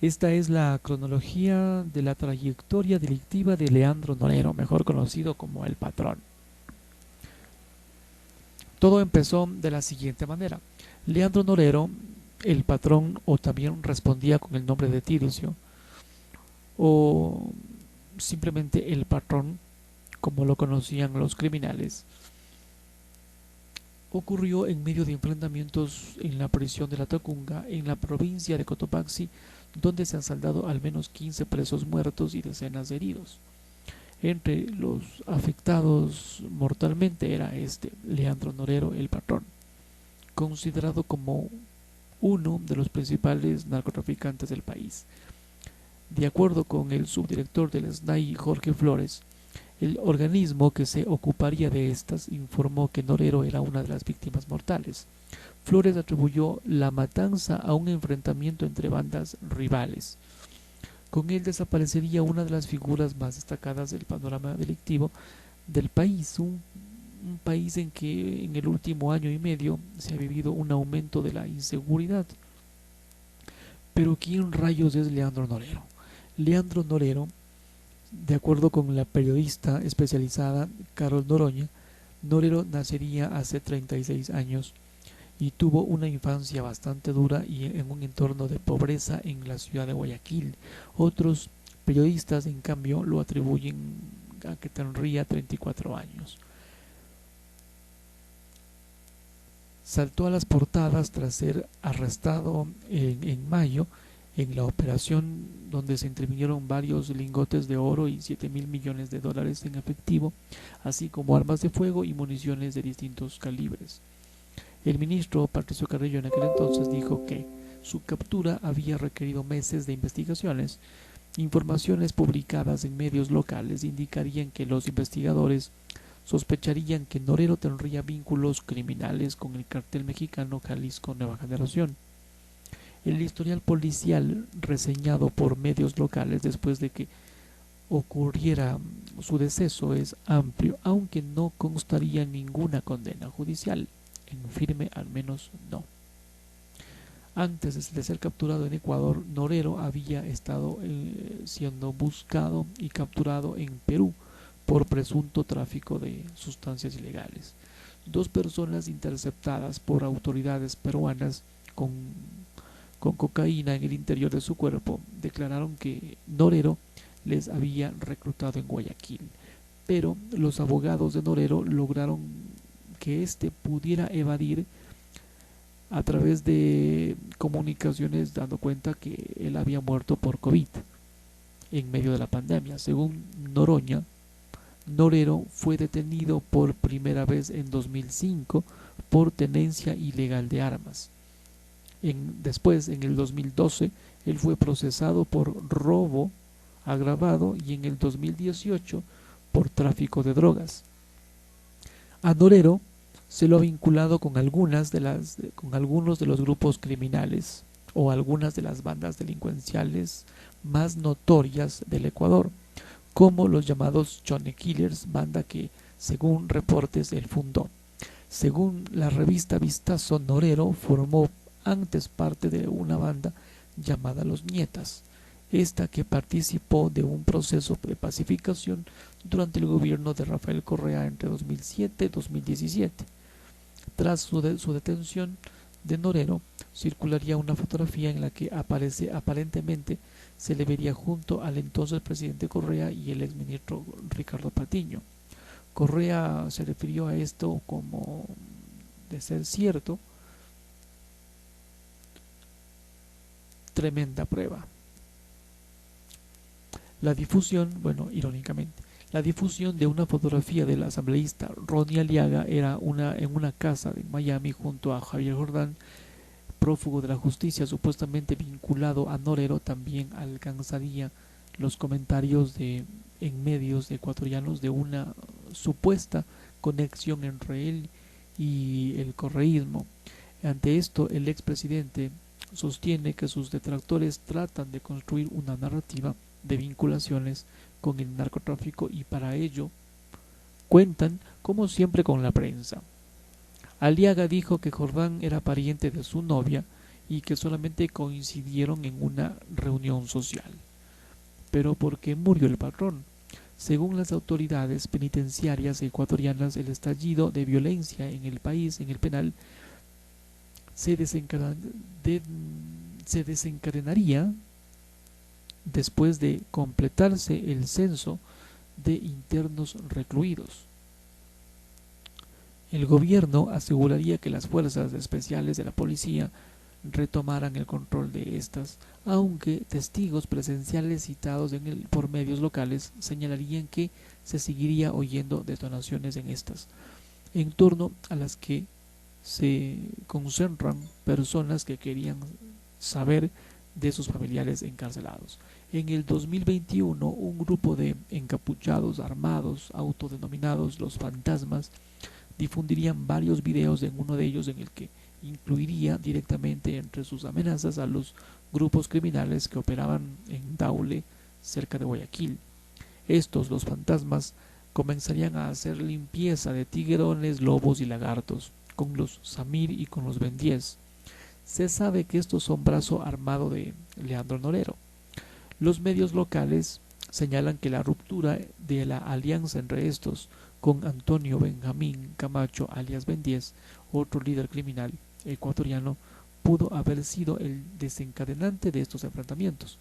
Esta es la cronología de la trayectoria delictiva de Leandro Norero, mejor conocido como el Patrón. Todo empezó de la siguiente manera. Leandro Norero, el Patrón, o también respondía con el nombre de Tircio, o simplemente el Patrón, como lo conocían los criminales, ocurrió en medio de enfrentamientos en la prisión de la Tacunga, en la provincia de Cotopaxi, donde se han saldado al menos 15 presos muertos y decenas de heridos. Entre los afectados mortalmente era Leandro Norero, el Patrón, considerado como uno de los principales narcotraficantes del país. De acuerdo con el subdirector del SNAI, Jorge Flores, el organismo que se ocuparía de estas informó que Norero era una de las víctimas mortales. Flores atribuyó la matanza a un enfrentamiento entre bandas rivales. Con él desaparecería una de las figuras más destacadas del panorama delictivo del país, un país en que en el último año y medio se ha vivido un aumento de la inseguridad. Pero ¿quién rayos es Leandro Norero? Leandro Norero, de acuerdo con la periodista especializada Carol Noroña, Norero nacería hace 36 años y tuvo una infancia bastante dura y en un entorno de pobreza en la ciudad de Guayaquil. Otros periodistas, en cambio, lo atribuyen a que tendría 34 años. Saltó a las portadas tras ser arrestado en mayo en la operación donde se intervinieron varios lingotes de oro y 7.000 millones de dólares en efectivo, así como armas de fuego y municiones de distintos calibres. El ministro Patricio Carrillo en aquel entonces dijo que su captura había requerido meses de investigaciones. Informaciones publicadas en medios locales indicarían que los investigadores sospecharían que Norero tendría vínculos criminales con el cartel mexicano Jalisco Nueva Generación. El historial policial reseñado por medios locales después de que ocurriera su deceso es amplio, aunque no constaría ninguna condena judicial. En firme, al menos no. Antes de ser capturado en Ecuador, Norero había estado siendo buscado y capturado en Perú por presunto tráfico de sustancias ilegales. Dos personas interceptadas por autoridades peruanas con cocaína en el interior de su cuerpo declararon que Norero les había reclutado en Guayaquil, pero los abogados de Norero lograron que éste pudiera evadir a través de comunicaciones dando cuenta que él había muerto por COVID en medio de la pandemia. Según Noroña, Norero fue detenido por primera vez en 2005 por tenencia ilegal de armas. Después, en el 2012, él fue procesado por robo agravado y en el 2018 por tráfico de drogas. A Norero se lo ha vinculado con algunos de los grupos criminales o algunas de las bandas delincuenciales más notorias del Ecuador, como los llamados Johnny Killers, banda que, según reportes, él fundó. Según la revista Vistazo, Norero formó antes parte de una banda llamada Los Nietas, esta que participó de un proceso de pacificación durante el gobierno de Rafael Correa entre 2007 y 2017. Tras su detención de Norero, circularía una fotografía en la que aparentemente se le vería junto al entonces presidente Correa y el exministro Ricardo Patiño. Correa se refirió a esto como, de ser cierto, tremenda prueba. La difusión, irónicamente, la difusión de una fotografía del asambleísta Ronnie Aliaga era en una casa en Miami junto a Javier Jordán, prófugo de la justicia supuestamente vinculado a Norero, también alcanzaría los comentarios en medios ecuatorianos de una supuesta conexión entre él y el correísmo. Ante esto, el expresidente sostiene que sus detractores tratan de construir una narrativa de vinculaciones con el narcotráfico y para ello cuentan, como siempre, con la prensa. Aliaga dijo que Jordán era pariente de su novia y que solamente coincidieron en una reunión social. Pero ¿por qué murió el patrón? Según las autoridades penitenciarias ecuatorianas, el estallido de violencia en el país, en el penal, se, se desencadenaría después de completarse el censo de internos recluidos. El gobierno aseguraría que las fuerzas especiales de la policía retomaran el control de estas, aunque testigos presenciales citados por medios locales señalarían que se seguiría oyendo detonaciones en estas, en torno a las que se concentran personas que querían saber de sus familiares encarcelados. En el 2021, un grupo de encapuchados armados, autodenominados los fantasmas, difundirían varios videos, en uno de ellos en el que incluiría directamente entre sus amenazas a los grupos criminales que operaban en Daule, cerca de Guayaquil. Estos, los fantasmas, comenzarían a hacer limpieza de tiguerones, lobos y lagartos, con los Samir y con los Ben 10. Se sabe que estos son brazo armado de Leandro Norero. Los medios locales señalan que la ruptura de la alianza entre estos con Antonio Benjamín Camacho, alias Ben 10, otro líder criminal ecuatoriano, pudo haber sido el desencadenante de estos enfrentamientos.